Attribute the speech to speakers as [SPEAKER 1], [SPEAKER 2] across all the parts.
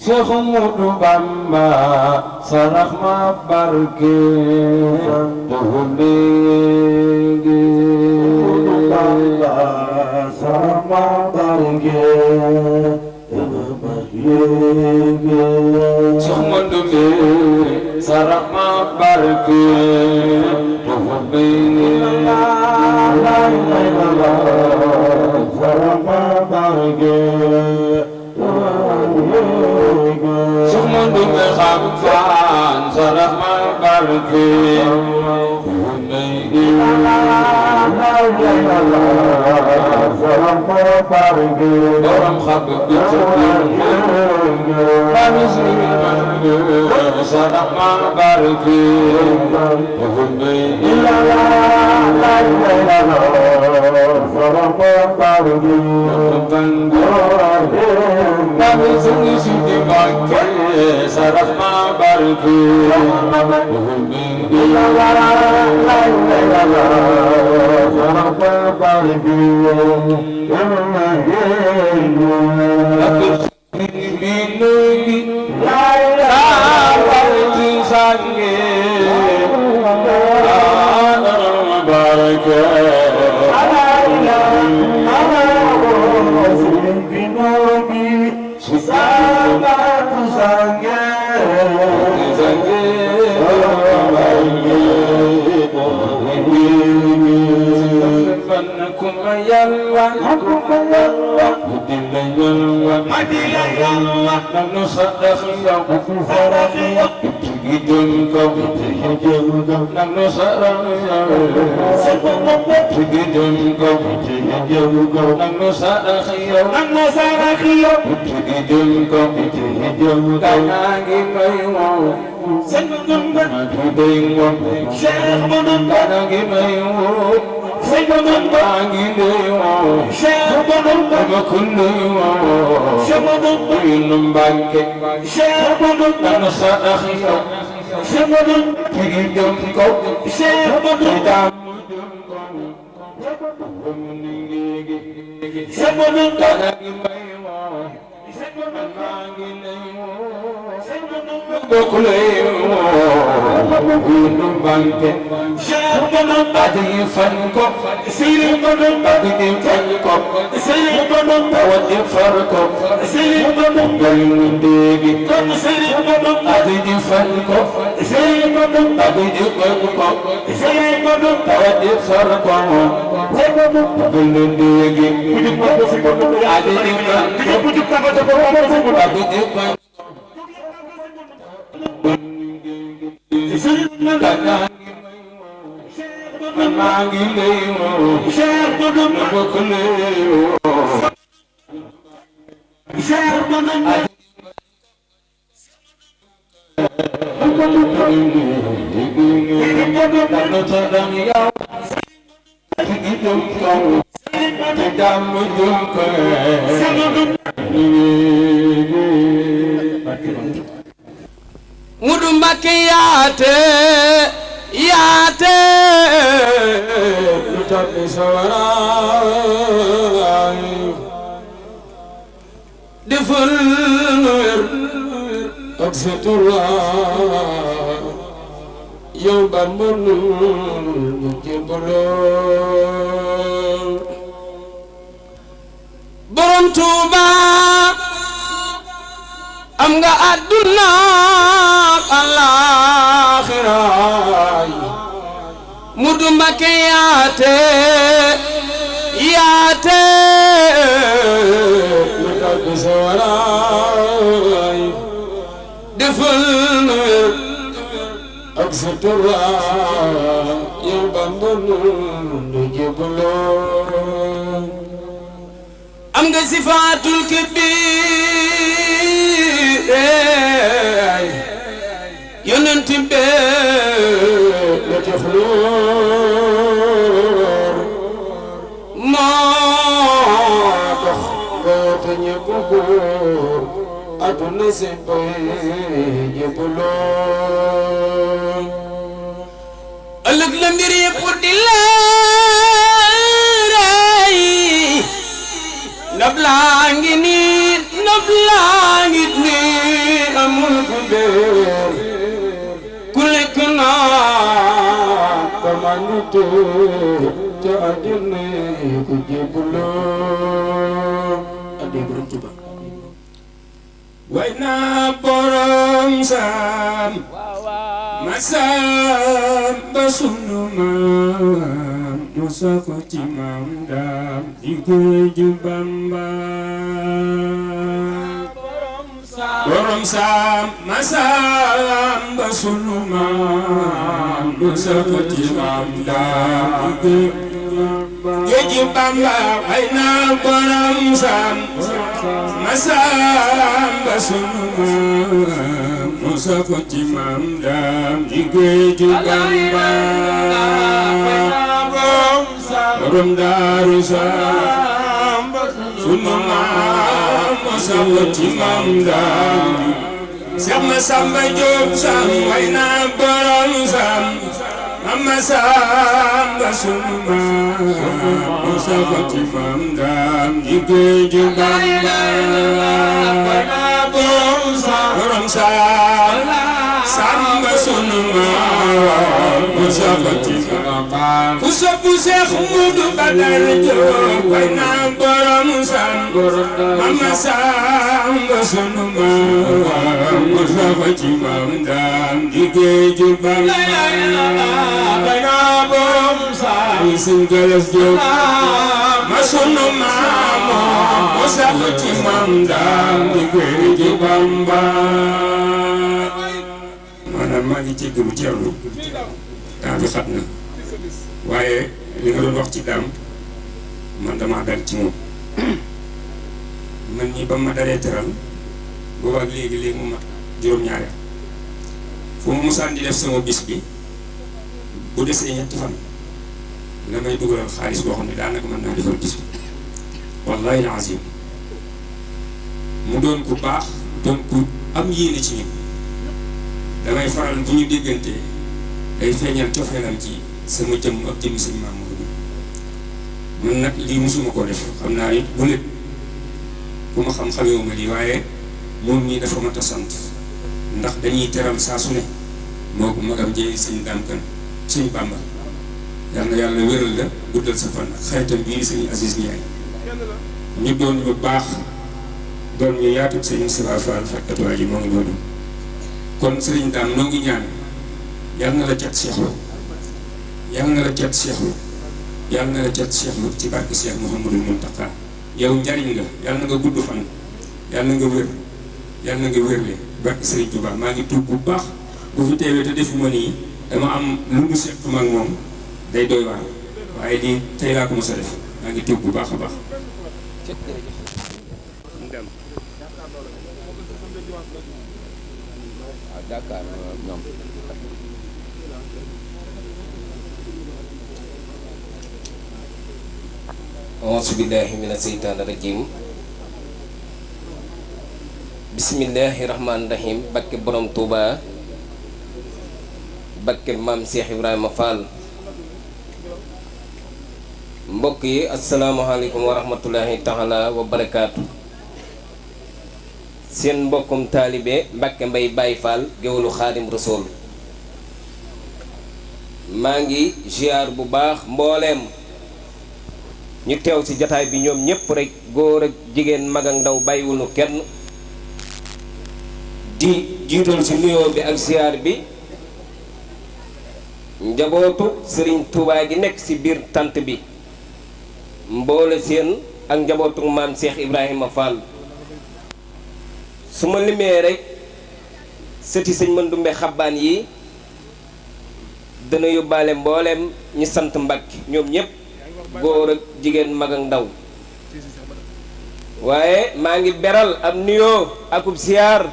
[SPEAKER 1] Cheikh Ahmadou Bamba sarax ma barke doxandéegi Bamba sarax ma barke Cheikh Ahmadou sarax ma barke doxandéegi sarax ma barke Ahmadou me xam fan sarax ma barke borom xab bi sarax ma barke sarax ma barke Mudu Mbakke yaate yaate lu tabbi sawaraay defal nu wér ak sutura yow Bamba nu jébbaloo Borom Tuuba am nga àdduna alaaxira Mudu Mbakke yaate yaate lu tabbi sawaraay defal nu wér ak sutura yow Bamba nu jébbaloo am nga sifaatul kibiir yonent be la joxloor moo dox te ñépp góor aduna sépp ñépp lool ëllëg la mbir yépp di leeray ndab laa ngi nii ndab laa ngi nii tu ca àjjana ku jébbaloo addi borom Tuuba way naa borom saam masam ba sunu maam musa ko ci maam daam di géeju Bamba borom saam masam ba sunu maam musa ko ci maam daam di géeju Bamba way naa borom saam masam ba sunu maam musa ko ci maam daam di géeju Bamba borom Daaru Salaam sunu maam musa ko ci maam daam Seex Masamba Jóob Sam way naa borom Sam Mama Samba sunu maam musa ko ci maam daam di géeju Bamba borom Samba sunu maam musa ko ci maam ku sopp Seex Mudu Badar Jóob way naa borom Sam Mama Samba sunu maam musa ko ci maam daam di géeju Bamba way naa borom Sam Sëñ Galas Jóob ma sunu maam musa ko ci maam daam di géeju Bamba maanaam maa ngi jéggalu Thierno temps bi xat na waaye li nga doon wax ci daam man damaa dal ci moom man ñi ba ma dalee teral boobu ak léegi mu mat juróom-ñaari fu mu musaan di def sama bis bi bu desee ñetti fan la may dugalal xaalis boo xam ne daanaka mën naa defal bis bi wallahi azim mu doon ku baax doon ku am yéene ci ñun damay faral bu ñu déggantee day feeñal cofeelam ci sama jëmm ak jëmm sëñ Maam Modou man nag lii musuma koo def xam naa it bu nit ku ma xam-xamewuma lii waaye moom ñii dafa mat a sant ndax dañuy teral saa su ne moo ko magam jëy sëñ Daam Kan sëñ Bàmba yal na yàlla wéral la guddal sa fan ak xaritam bii sëñ Aziz Ndiaye ñu doon ñu baax doon ñu yaatu sëñ Moustapha Fall fakkatuwaa ji moo ngi noonu kon sëriñ Daam noo ngi ñaan yal na la cat seexlu yal na la cat seexlu yal na la cat seexlu ci barke Cheikh Mouhamadul Mountakha yow njariñ nga yal na nga gudd fan yal na nga wér yal na nga wérle barke Sëriñ Tuubaa maa ngi tuub bu baax bu fi teewee te defuma nii dama am lu mu sequma ak moom day doy waar waaye lii tey laa ko mos a def maa ngi tuub bu baax a baax.
[SPEAKER 2] auzu billaahi mina seytaani rajiim bismillaahi rahmaani rahiim bakke borom Touba bakke maam Cheikh Ibrahima Fall mbokk yi asalaamaaleykum wa rahmatullahi taala wa barakaatu seen mbokkum taalibe Mbàkke Mbay Baay Fall géwalu Xaadim Rasuul maa ngi ziar bu baax mbooleem ñu teew ci jataay bi ñoom ñépp rek góor ak jigéen mag ak ndaw bàyyiwunu kenn di jiital ci nuyoo bi ak ziar bi njabootu Sëriñ Tuubaa gi nekk ci biir tant bi mboole seen ak njabootu maam Cheikh Ibrahima Fall su ma limee rek sëti sëñ Mandumbe Xabbaan yi dana yóbbaale mbooleem ñi sant Mbàkke ñoom ñépp góor ak jigéen mag ak ndaw waaye maa ngi beral ab nuyoo akub siyaar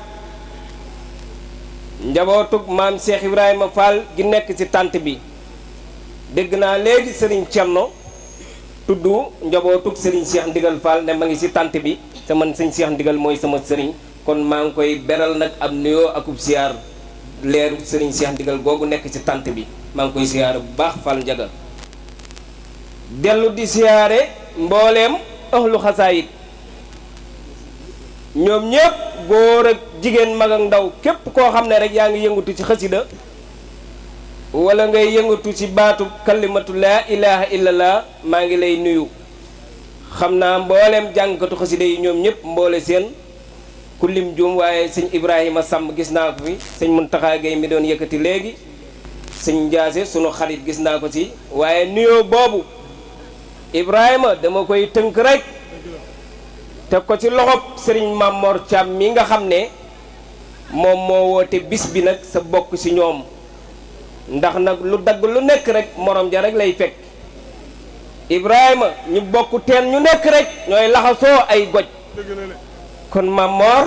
[SPEAKER 2] njabootug maam Cheikh Ibrahima Fall gi nekk ci tànt bi dégg naa léegi sëriñ Cerno tudd njabootug sëriñ Cheikh Ndigal Fall ne ma ngi ci tànt bi te man sëñ Cheikh Ndigal mooy sama sëriñ kon maa ngi koy beral nag ab nuyoo akub siyaar leeru sëriñ Cheikh Ndigal googu nekk ci tànt bi maa ngi koy siyaare bu baax Fall Njaga dellu di siyaare mbooleem ahlu xasaayit ñoom ñépp góor ak jigéen mag ak ndaw képp koo xam ne rek yaa ngi yëngutu ci xasida wala ngay yëngatu ci baatu kalimatu laa ilaha illallah maa ngi lay nuyu. xam naa mbooleem jàngkatu xasida yi ñoom ñëpp mboole seen ku lim juum waaye sëñ Ibrahima Samb gis naa ko fi sëñ Muntaxa Gay mi doon yëkkati léegi sëñ Njaase sunu xarit gis naa ko ci waaye nuyoo boobu Ibrahima dama koy tënk rek teg ko ci loxob sëriñ Mamor Thiam mi nga xam ne moom moo woote bis bi nag sa bokk ci ñoom ndax nag lu dagg lu nekk rek morom ja rek lay fekk Ibrahima ñu bokk teen ñu nekk rek ñooy laxasoo ay goj kon Mamor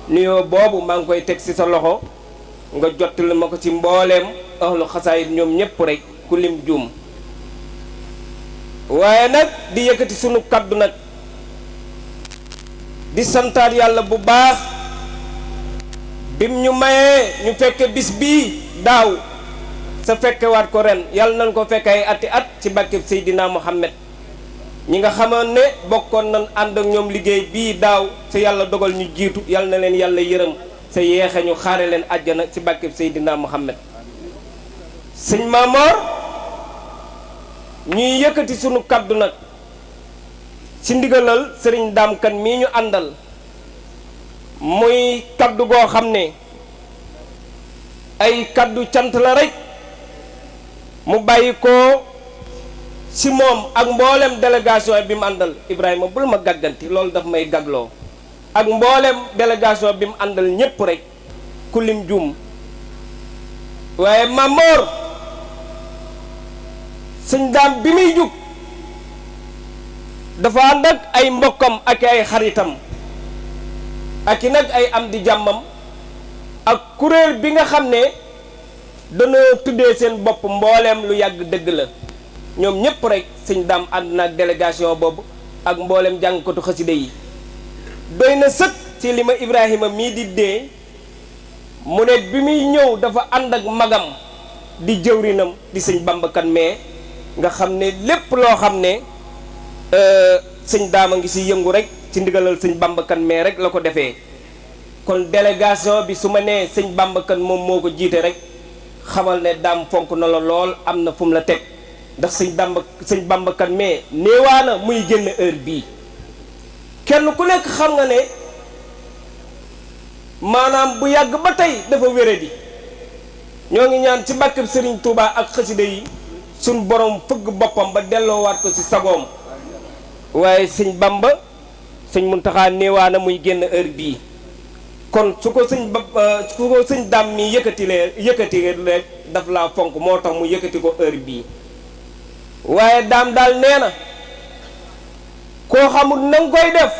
[SPEAKER 2] nuyoo boobu maa ngi koy teg ci sa loxo nga jottali ma ko ci mbooleem ahlu xasaayid ñoom ñëpp rek ku lim juum waaye nag di yëkkati sunu kaddu nag di santaat yàlla bu baax bim ñu mayee ñu fekke bis bii daaw sa fekkewaat ko ren yàlla nañ ko fekke ay ati at ci barkeb Seydina Muhammad ñi nga xamoon ne bokkoon nañ ànd ak ñoom liggéey bii daaw sa yàlla dogal ñu jiitu yàlla na leen yàlla yërëm sa yeexe ñu xaare leen àjjana ci barkeb Seydina Muhammad sëñ Mamor ñuy yëkkati sunu kaddu nag ci ndigalal sëriñ Daam Kan mii ñu àndal muy kaddu goo xam ne ay kaddu cant la rek mu bàyyi ko ci moom ak mboolem délégation bi mu àndal Ibrahima bul ma gàgganti loolu daf may gagloo ak mboolem délégation bi mu àndal ñépp rek ku lim juum waaye Mamor sëñ Daam bi muy jug dafa ànd ak ay mbokkam ak ay xaritam ak i nag ay am di jàmmam ak kuréel bi nga xam ne dañoo tuddee seen bopp mbooleem lu yàgg dëgg la ñoom ñëpp rek sëñ Daam ànd na ak délégation boobu ak mbooleem jàngkatu xasida yi doy na sëkk ci li ma Ibrahima mii di dee mu ne bi muy ñëw dafa ànd ak magam di jëwrinam di sëñ Bamba Kan mais nga xam ne lépp loo xam ne sëñ Daam a ngi si yëngu rek ci ndigalal sëñ Bamba Kan mais rek la ko defee kon délégation bi su ma nee sëñ Bamba Kan moom moo ko jiite rek xamal ne Daam fonk na la lool am na fu mu la teg ndax sëñ Bamba Kan mais néewaana muy génn heure bii kenn ku nekk xam nga ne maanaam bu yàgg ba tey dafa wéradi ñoo ngi ñaan ci bàkkeb Sëriñ Tuubaa ak xasida yi suñ borom fëgg boppam ba delloowaat ko ci sagoom waaye sëñ Bamba sëñ Muntaxa néewaana muy génn heure bii kon su ko sëñ Daam mi yëkkati rek daf laa fonk moo tax mu yëkkati ko heure bii waaye Daam daal nee na koo xamul na nga koy def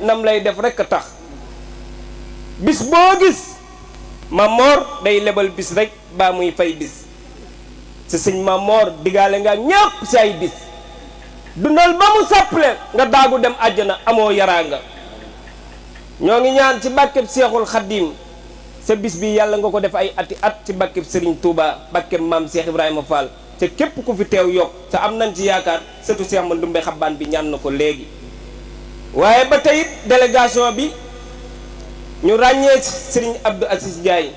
[SPEAKER 2] nam lay def rek a tax bis boo gis Mamor day lebal bis rek baa muy fay bis si sëñ Mamor digaale nga ñépp si ay bis dundal ba mu sàppale nga daagu dem àjjana amoo yaraanga ñoo ngi ñaan ci bàkkeb Seexul Xaddiim sa bis bi yàlla nga ko def ay ati at ci bàkkeb Sëriñ Tuuba bàkkeb maam Cheikh Ibrahima Fall te képp ku fi teew yokk te am nañ ci yaakaar surtout Cheikh Mandoumbe Xabbaan bi ñaan na ko léegi waaye ba tey délégation bi ñu ràññee ci Sëriñ Abdou Aziz Ndiaye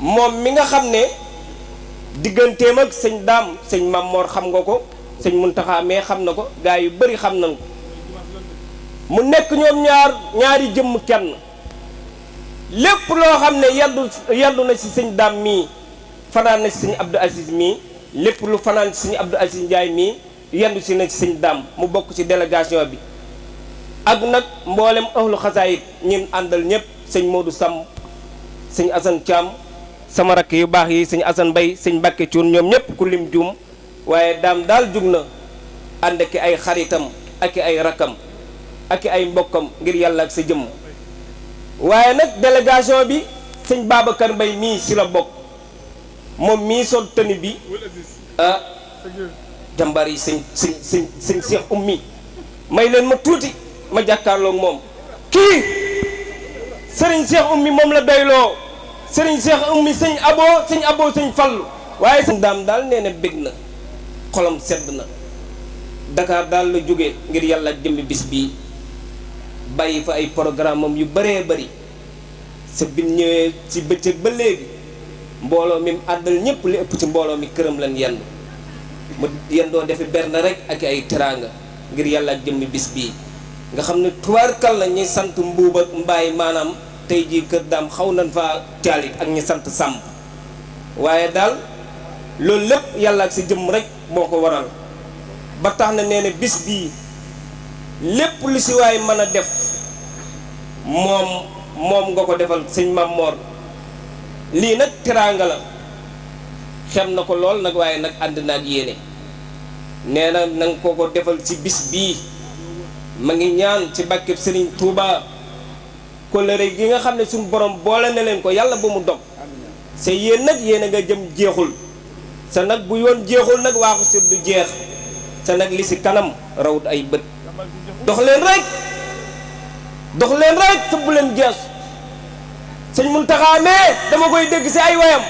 [SPEAKER 2] moom mi nga xam ne digganteem ak sëñ Daam sëñ Mamor xam nga ko sëñ Muntaxa mais xam na ko gaa yu bari xam nañ ko mu nekk ñoom ñaari jëmm kenn lépp loo xam ne yaddu na ci sëñ Daam mii fanaan na ci sëñ Abdou Aziz mii lépp lu fanaan ci sëñ Abdou Aziz Ndiaye mii yendu si na ci sëñ Daam mu bokk ci délégation bi ak nag mboolem ahlu xasaayit ñin àndal ñëpp sëñ Modou Samb sëñ Assane Thiam sama rakk yu baax yi sëñ Assane Mbaye sëñ Mbàkke Cuun ñoom ñëpp ku lim juum waaye Daam daal jug na ànd ak ay xaritam ak ay rakkam ak ay mbokkam ngir yàlla ak sa jëmm waaye nag délégation bi sëñ Babacar Mbaye mii si la bokk moom mii sol tenue bi ah jàmbaar yi sëñ Cheikh Oumy may leen ma tuuti ma jàkkaarloog moom kii sëriñ Cheikh Oumy moom la doyloo sëriñ Cheikh Oumy sëñ abo sëñ Fallu waaye sëñ Daam daal nee na bég na xolam sedd na Dakar daal la jóge ngir yàlla ak jëmmi bis bii bàyyi fa ay programme am yu bëree bëri sa bin ñëwee ci bëccëg ba léegi mbooloo mi àddal ñëpp li ëpp ci mbooloo mi këram lan yendu mu yendoo defi berne rek ak ay teraanga ngir yàlla ak jëmmi bis bii nga xam ne tubaarkal la ñuy sant mbuuba mbaay maanaam tey jii kër daam xaw nañ fa caalit ak ñi sant sàmb waaye daal loolu lépp yàlla ak si jëmm rek moo ko waral ba tax na nee na bis bii lépp lu si waay mën a def moom nga ko defal sëñ Mam Mor lii nag teraanga la xem na ko lool nag waaye nag ànd na ak yéene nee na nanga ko defal ci bis bii ma ngi ñaan ci bàkkeb Serigne Touba kóllëre gi nga xam ne suñu borom boole na leen ko yàlla ba mu dog sa yéen nag yéen a nga jëm jeexul sa nag bu yoon jeexul nag waaxu si du jeex sa nag li si kanam rawut ay bët dox leen rek te bu leen geesu sëñ Muntaxa mee dama koy dégg si ay wayam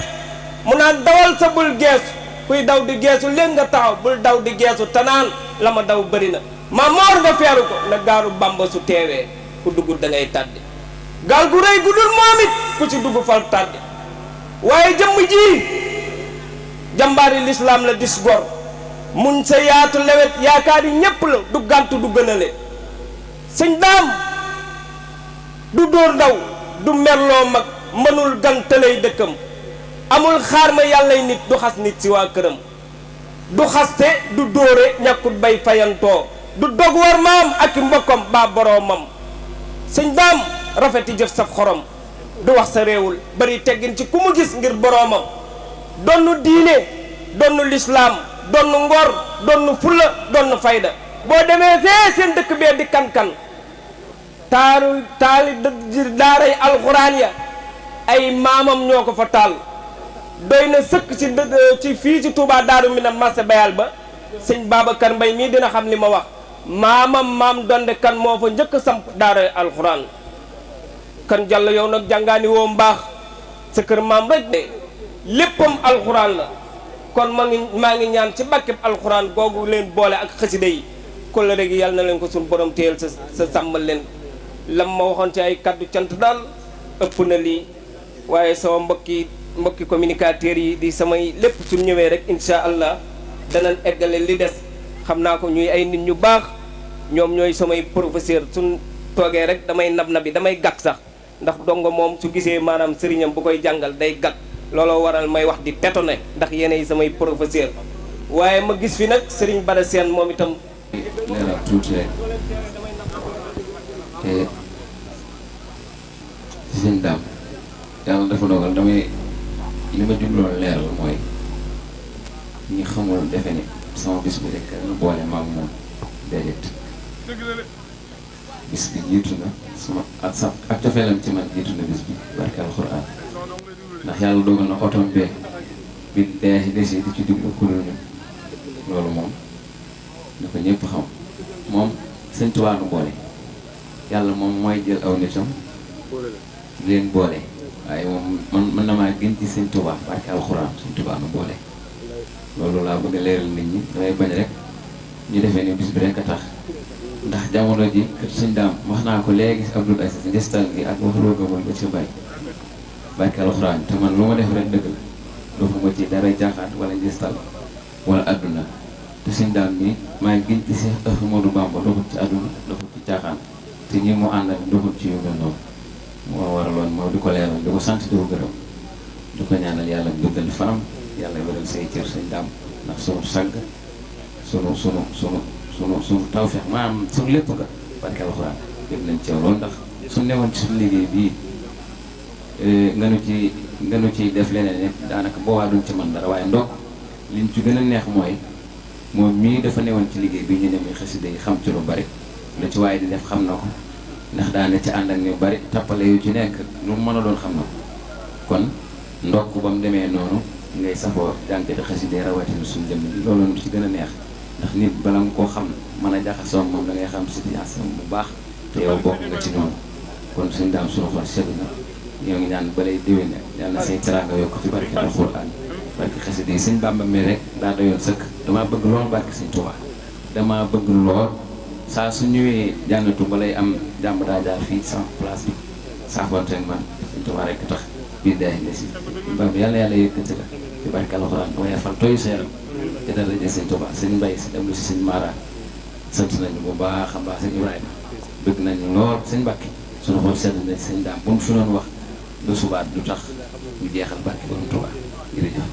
[SPEAKER 2] mu naan dawal sa bul geesu kuy daw di geesu leen nga taxaw bul daw di geesu te naan la ma daw bëri na Mam Mor nga feeru ko na gaaru Bàmba su teewee ku dugg da ngay tàddi gaal gu rëy gu dul moom it ku ci dugg fal tàddi waaye jëmm ji jàmbaari lislaam la dis gor muñ sa yaatu lewet yaakaar yi ñépp la du gàntu du gënale sëñ daam du dóor ndaw du merloo mag mënul gan tëlay dëkkam amul xaar ma yàllay nit du xas nit si waa këram du xaste du dóore ñàkkut bay fayantoo du dog war maam ak i mbokkam baa boroomam sëñ daam rafeti jëf saf xorom du wax sa réewul bari teggin ci ku mu gis ngir boroomam donnu diine donnu lislaam donnu ngor donnu fulla donnu fayda boo demee fee seen dëkk bee di kan-kan taali daaray alxuraan ya ay maamam ñoo ko fa taal doy na sëkk ci fii ci Touba Daaru Minam marché bayal ba sëñ Babacar Mbay mii dina xam li ma wax maam donde kan moo fa njëkk samp daaray alxuraan kan jàll yow nag jàngaani woo mbaax sa kër maam rek de léppam alxuraan la kon maa ngi ñaan ci bàkkeb alxuraan googu leen boole ak xasida yi kóllëre gi yàlla na leen ko suñu borom téyel sa sàmmal leen lam ma waxoon ci ay kaddu cant daal ëpp na lii waaye sama mbokki communicateurs yi di samay lépp suñ ñëwee rek incha allah danañ eggale li des xam naa ko ñuy ay nit ñu baax ñoom ñooy samay professeur suñ toogee rek damay nab bi damay gàtt sax ndax dongo moom su gisee maanaam sëriñam bu koy jàngal day gàtt looloo waral may wax di tetone ndax yéenay samay professeur waaye ma gis fi nag sëriñ Bada Seen moom itam
[SPEAKER 3] leeral tuuti rek te ci sëñ daam yàlla dafa dogal damay li ma jubloon leeral mooy ñi xamul defe ne sama bis bi rek lu boole maam moom déedéet bis bi jiitu na sama ak cofeelam ci man jiitu na bis bi barke alxuraan ndax yàlla dogal na otom bee bi dee desi di ci dugg kuréel ñu loolu moom na ko ñëpp xam moom sëñ Tuubaa nu boole yàlla moom mooy jël aw nitam leen boole waaye moom man na maa gën ci sëñ Tuubaa barke alxuraan sëñ Tuubaa nu boole loolu laa bëgg a leeral nit ñi damay bañ rek ñu defee ne bis bi rek a tax ndax jamono ji kat sëñ daam wax naa ko léegi Abdoul Aziz ngestal gi ak wax loo gëmul ba ci bari barke alxuraan te man lu ma def rek dëgg la doofuma ci dara jaaxaat wala ngestal wala adduna te sëñ daam mi maa ngi gën ci Seex Ahmadu Bamba doxut ci adduna doxut ci caaxaan te ñi mu àndal doxut ci yu mel noonu moo waraloon moo di ko leeral di ko sant di ko gërëm di ko ñaanal yàlla guddal fanam yàlla wéral say cër sëñ daam ndax sunu sàgg sunu tawfeex maanaam sunu lépp nga barke alxuraan yëpp nañ ci loolu ndax su newoon ci suñu liggéey bii nga nu ci def leneen ne daanaka boobaa duñ ci mën dara waaye ndokk liñ ci gën a neex mooy moom mii dafa newoon ci liggéey bi ñu ne muy xasida yi xam ci lu bari lu ci waaye di def xam na ko ndax daana ci ànd ak ñu bari tappale yu ci nekk lu mu mën a doon xam na ko kon ndokk ba mu demee noonu ngay safoo jànkati xasida rawatina suñu jëmm bi loolu lu ci gën a neex ndax nit bala nga koo xam mën a jaxasoo moom da ngay xam situation bu baax te yow bokk nga ci noonu kon suñu daam suñu xol sedd na ñoo ngi ñaan balay déwén yàlla na say teraanga yokk ci barke alxuraan barke xasida yi sëñ Bàmba mi rek daa doyoon sëkk damaa bëgg lool barke sëñ Tuubaa damaa bëgg lool saa su ñëwee jànnatu balay am jàmm daa jaar fii sama place bi saafoonte ak man sëñ Tuubaa rek tax billaahi la si bam yàlla yàlla yëkkati la ci barke alxuraan waaye fal tooy sa yaram te dara jël sëñ Tuubaa sëñ Mbay si dem lu si sëñ Mara sant nañu bu baax a baax sëñ Ibrahima bëgg nañu lool sëñ Mbàkke suñu xool sedd na sëñ daam bu mu fi doon wax lu subaat lu tax ñu jeexal barke borom Tuubaa jërëjëf.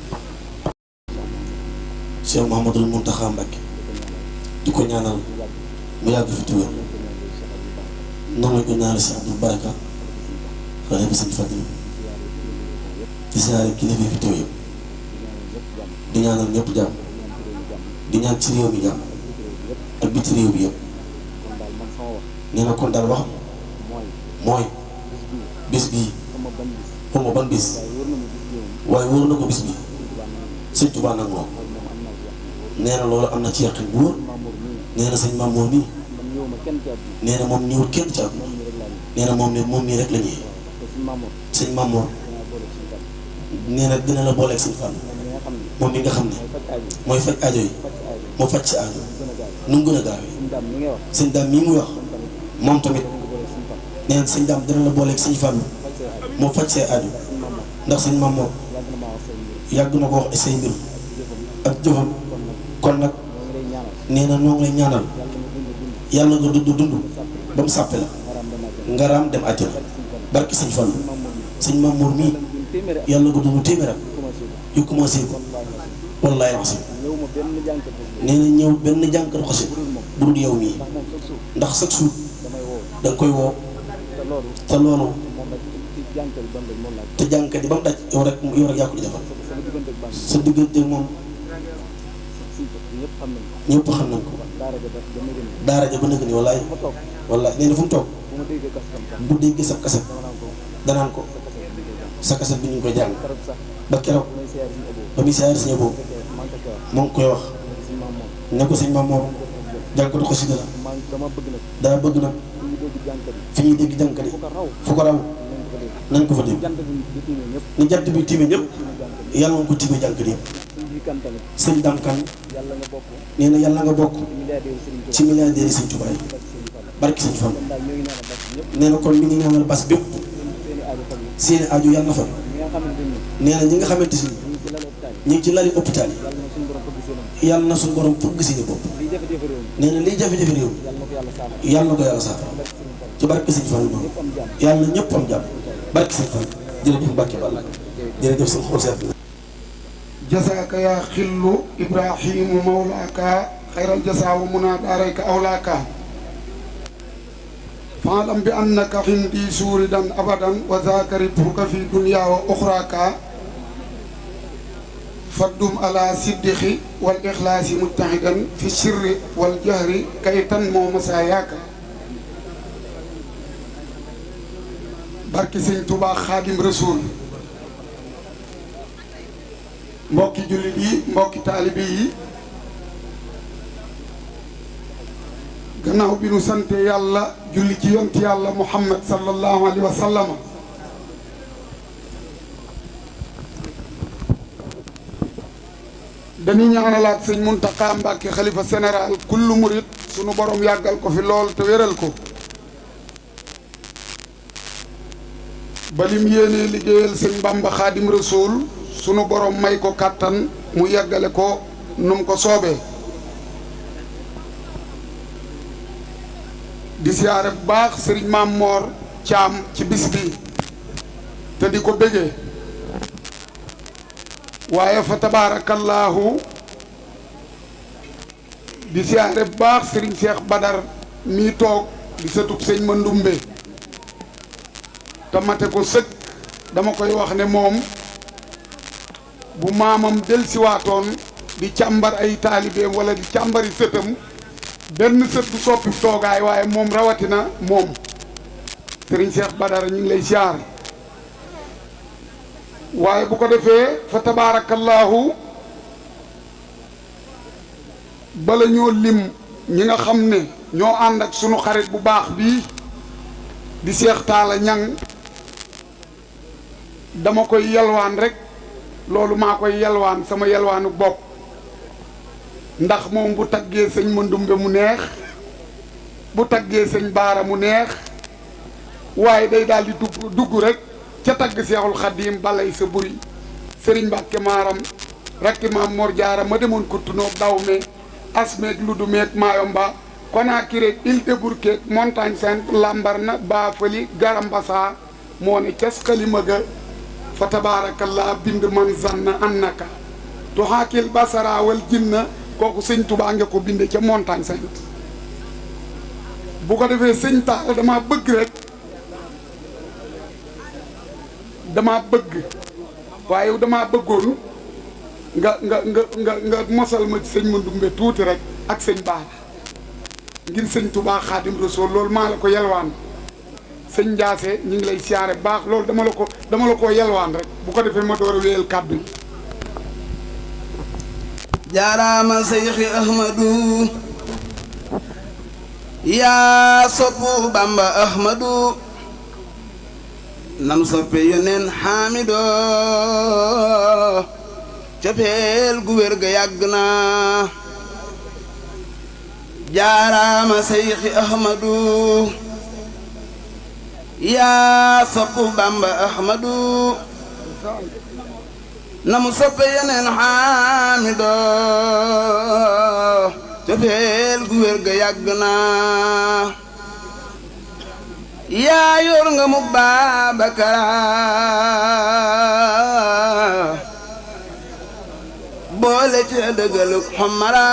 [SPEAKER 4] Cheikh Mouhamadoul Mountakha Mbacké di ko ñaanal mu yàgg fi tuwér noonu lañ ko ñaanal si Abdou Baraka xale bi sëñ Fadil di siyaare kilifa fi teew yëpp di ñaanal ñëpp jàmm di ñaan ci réew mi jàmm ak biti réew bi yëpp nee na kon daal wax mooy bis bii xawma ban bis waaye wóor na ko bis bi sëñ Tuubaa nag moom nee na loolu am na ci yàqin bu wóor nee na sëñ Mamour mii nee na moom ñëwul kenn ci àdduna nee na moom mii rek la ñëwee sëñ Mamour nee na dina la booleeg sëñ Fall moom mi nga xam ne mooy faj aajo yi moo faj si aajo nu mu gën a gaawee sëñ daam mii muy wax moom tamit nee na sëñ daam dina la booleeg sëñ Fall moo faj see aajo ndax sëñ Mamour yàgg na ko wax say mbir ak jëfam kon nag nee na ñoo ngi lay ñaanal yàlla nga dund ba mu sàppe la nga raam dem àjjana barki sëñ Fall sëñ Mamour mii yàlla nga dund téeméeram yu commencé ko wallaahi raxasi nee na ñëw benn jànkatu xasit bu dul yow mii ndax chaque jour da nga koy woo te loolu te jànkat yi ba mu daj yow rek yaa ko di defal sa diggante moom ñëpp xam nañ ko daara ja ba nëgg ni wallaay nee na fu mu toog bu déggee sa kaset danaan ko sa kaset bi ñu ngi koy jàng ba keroog ba muy siyaare si boobu moo ngi koy wax ne ko sëñ Mamour jànkatu xasida la daa bëgg nag fi ñuy dégg jànkati fu ko raw nañ ko fa dégg ni jant bi tiime ñëpp yàlla nga ko tiime jànkati yëpp sëñ Dame Kane nee na yàlla nga bokk ci milliardaire yi sëñ Tuubaa yi barki sëñ Fall nee na kon mi ngi ñaanal bas bépp seeni aajo yàlla na fa nee na ñi nga xamante si ñi ngi ci lali hôpital yi yàlla na suñu borom fëgg seeni bopp nee na liy jafe-jafe réew yàlla na ko yàlla saafara ci barki sëñ Fall moom yàlla na ñëpp am jàmm barki sëñ Fall jërëjëf Mbàkke Balla jërëjëf sëñ xool seet na
[SPEAKER 5] jasaaka yaa xillu ibrahimu mawlaaka xayral jasaa wa munaa daarayka awlaaka faalam bi annaka xindi suuridan abadan wa zaaka ribhuka fi dunya wa uxraaka faddum ala siddixi wal ixlaasi mujtahidan fi sirri wal jahri kay tan moo masaayaaka barki sëñ Tuubaa xaadim rasuul mbokki jullit yi mbokki taalibe yi gannaaw bi nu sante yàlla julli ci yonti yàlla muhammad sallallahu alayhi wa sallam dañuy ñaanalaat sëñ Muntaxa Mbàkke xalifa général kullu murit sunu borom yàggal ko fi lool te wéral ko ba lim yéenee liggéeyal sëñ Bamba xaadim rasuul sunu borom may ko kàttan mu yeggale ko nu mu ko soobee di siyaare bu baax sëriñ Maam Moor Caam ci bis bi te di ko bëggee waaye fa tabaarakallaahu di siyaare bu baax sëriñ Seex Badar mii toog di sëtub sëñ Mandumbe te mate ko sëkk dama koy wax ne moom bu maamam delsiwaatoon di càmbar ay taalibeem wala di càmbari sëtam benn sët du soppi toogaay waaye moom rawatina moom sëriñ Cheikh Badara ñu ngi lay siyaar waaye bu ko defee fa tabaarakallaahu bala ñoo lim ñi nga xam ne ñoo ànd ak sunu xarit bu baax bii di Cheikh Talla Niang dama koy yalwaan rek loolu maa koy yalwaan sama yalwaanu bopp ndax moom bu taggee sëñ Mandumbe mu neex bu taggee sëñ Baara mu neex waaye day daal di dugg rek ca tagg Seexul Xadiim balay sa buri sëriñ Mbàkke maaram rakki maam Mor Jaara ma demoon kuttunoo daw me asmeeg ludu meeg Mayomba Konakiri Île de Bourquet Montagne Sainte Lambarna Baafali Garambassa moo ne cas xalima ga fa tabaarakallah bind man zanna annaka tuhaakil basara wal jinna kooku sëñ Tubaa nga ko binde ca Montagne Sainte bu ko defee sëñ Taal dama bëgg rek dama bëgg waaye dama bëggoon nga mosal ma ci sëñ Mandumbe tuuti rek ak sëñ Baara ngir sëñ Touba Xaadim Rasuul loolu maa la ko yelwaan sëñ Ndiasse ñu ngi lay siyaare baax loolu dama la ko yelwaan rek bu ko defee ma door a wéyal kàddu yi.
[SPEAKER 6] jaaraama Seyxi Ahmadu yaa soppu Bamba Ahmadu nam soppe yoneen Xaamido cofeel gu wér ga yàgg na jaaraama Seyxi Ahmadu yaa soppu Bamba Ahmadu namu soppe yeneen Xaamido cofeel gu wér ga yàgg na yaa yor nga mu Babakara boole ci dëggaluk xomara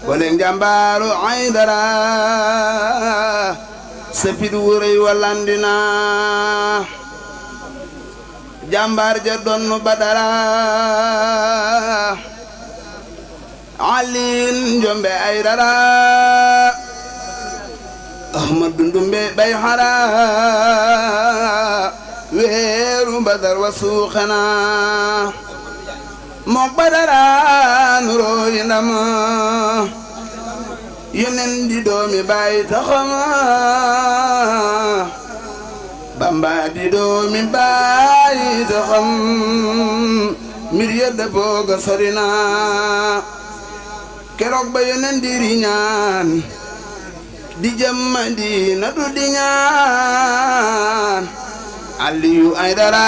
[SPEAKER 6] boole njàmbaaru Aydara sapit wuréy walandina jàmbaar ja donnu Badara Aliin njombe Aydara Ahmadu Ndumbe bay xara weeru Badar wa suuxana mook Badara nuroo yi ndam yonen di doomi baay taxama Bamba di doomi baay taxam mbir yedda booga sorina keroog ba yonen di riñaan di jëm Madina du di ñaan Aliyu Aydara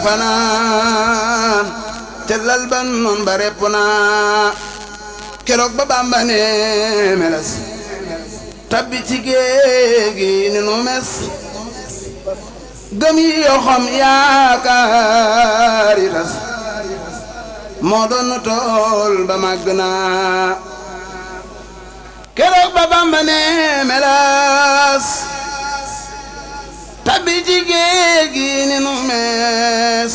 [SPEAKER 6] fanaan cellal ban noon ba repp naa keroog ba Bamba ne meles tabbi ci géegi ni nu mes gëm yi yoo xam yaakaar yi tas moo doon tool ba màgg naa keroog ba Bamba ne meles tabbi ci géegi ni nu mes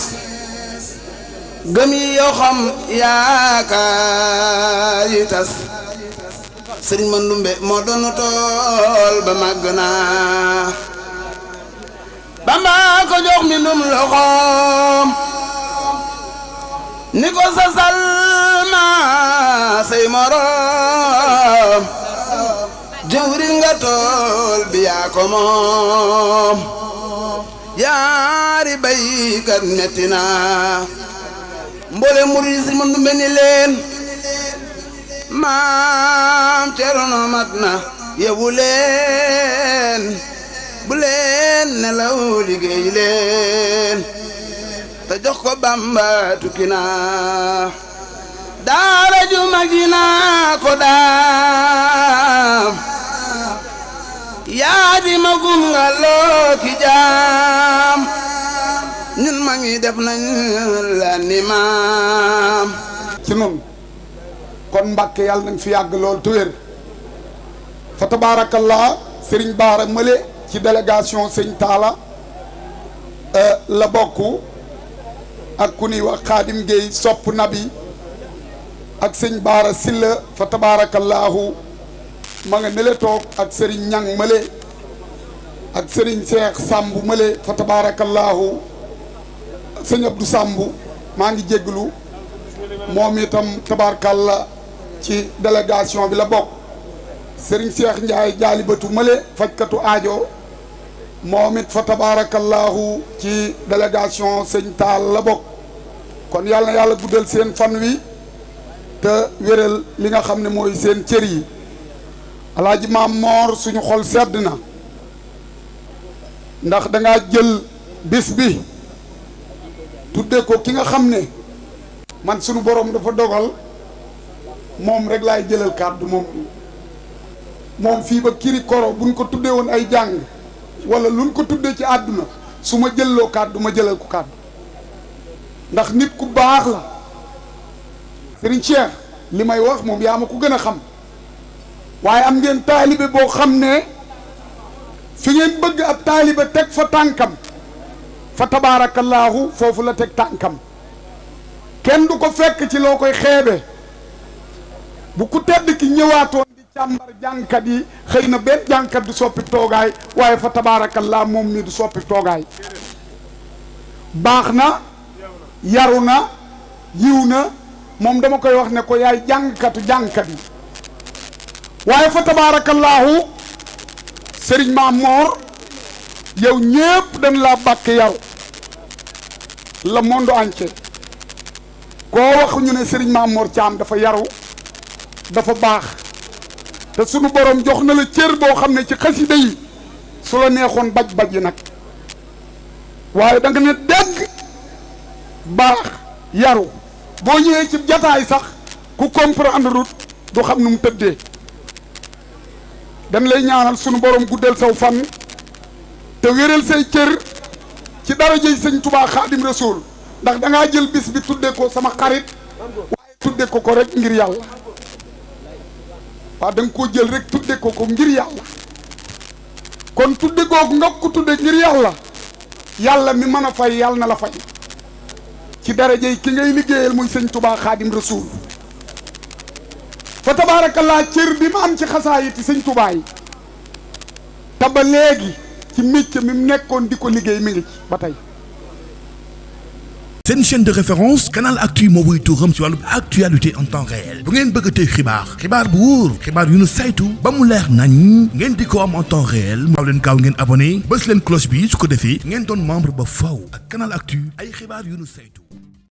[SPEAKER 6] gëm yi yoo xam yaakaar yi tas sëriñ Mandumbe moo doon tool ba màgg naa Bamba ko jox mi num loxoom ni ko sasal ma say morom jëwri nga tool bi yaa ko moom yaari baykat metti na mboole murid si Mandumbe ni leen maam Cerno mat na yebu leen bu leen nelaw liggéey leen te jox ko Bamba tukki na daara ju magi naa ko daam yaa di magum nga loo ki jaam ñun ma ngi def nañ la ni maam
[SPEAKER 5] ci noonu kon Mbàkke yàlla nañ fi yàgg lool te wér fa tabaarakallah Serigne Baara Mële ci délégation sëñ Taala la bokk ak ku ñuy wax Xaadim Géey sopp nabi ak sëñ Baara Silla fa tabaarakallahu ma nga nele toog ak Serigne Ñang Mële ak Serigne Seex Sàmbu Mële fa tabaarakallahu sëñ Abdou Sàmbu maa ngi jégglu moom itam tabaarkalla ci délégation bi la bokk Serigne Cheikh Ndiaye jaalibatu Mële fajkatu aajo moom it fa tabaarakallahu ci délégation sëñ Taal la bokk kon yàlla na yàlla guddal seen fan wi te wéral li nga xam ne mooy seen cër yi alaaji Maam Moor suñu xol sedd na ndax dangaa jël bis bi tudde ko ki nga xam ne man sunu borom dafa dogal moom rek laay jëlal kàddu moom fii ba kiri koro buñ ko tuddee woon ay jàng wala luñ ko tuddee ci àdduna su ma jëlloo kàddu ma jëlal ko kàddu ndax nit ku baax la Serigne Cheikh li may wax moom yaa ma ko gën a xam waaye am ngeen taalibe boo xam ne fi ngeen bëgg ab taalibe teg fa tànkam fa tabaarakallaahu foofu la teg tànkam kenn du ko fekk ci loo koy xeebe bu ku tedd ki ñëwaatoon di càmbar jànkat yi xëy na benn jànkat du soppi toogaay waaye fa tabaarakallaahu moom mi du soppi toogaay baax na yaru na yiw na moom dama koy wax ne ko yaay jàngkatu jàngkat yi waaye fa tabaarakallaahu sëriñ Maam Moor yow ñépp dañ laa bàkk yaru le monde entier koo wax ñu ne sëriñ Maam Moor Caam dafa yaru dafa baax te sunu borom jox na la cër boo xam ne ci xasida yi su la neexoon baj-baj yi nag waaye da nga ne dégg baax yaru boo ñëwee ci jataay sax ku comprendre rut du xam nu mu tëddee dañ lay ñaanal sunu borom guddal saw fan te wéral say cër ci darajey sëñ Tuubaa Xaadim Rasuul ndax da ngaa jël bis bi tudde ko sama xarit waaye tudde ko rek ngir yàlla waaw da nga koo jël rek tudde ko ngir yàlla kon tudde googu nga ko tudde ngir yàlla mi mën a fay yàlla na la fay ci darajey ki ngay liggéeyal muy sëñ Tuubaa Xaadim Rasuul fa tabaarakallaa cër bi ma am ci xasaayiti sëñ Tuubaa yi te ba léegi ci métier mi mu nekkoon di ko liggéey mi ngi ci ba tey.
[SPEAKER 7] seen chaîne de référence Canal Actu moo wuy tuuram ci wàllu actualité en temps réel bu ngeen bëgg tey xibaar bu wóor xibaar yu nu saytu ba mu leer nañ ngeen di ko am en temps réel maaw leen gaaw ngeen abonné bës leen cloche bi su ko defee ngeen doon membre ba faw ak Canal Actu ay xibaar yu nu saytu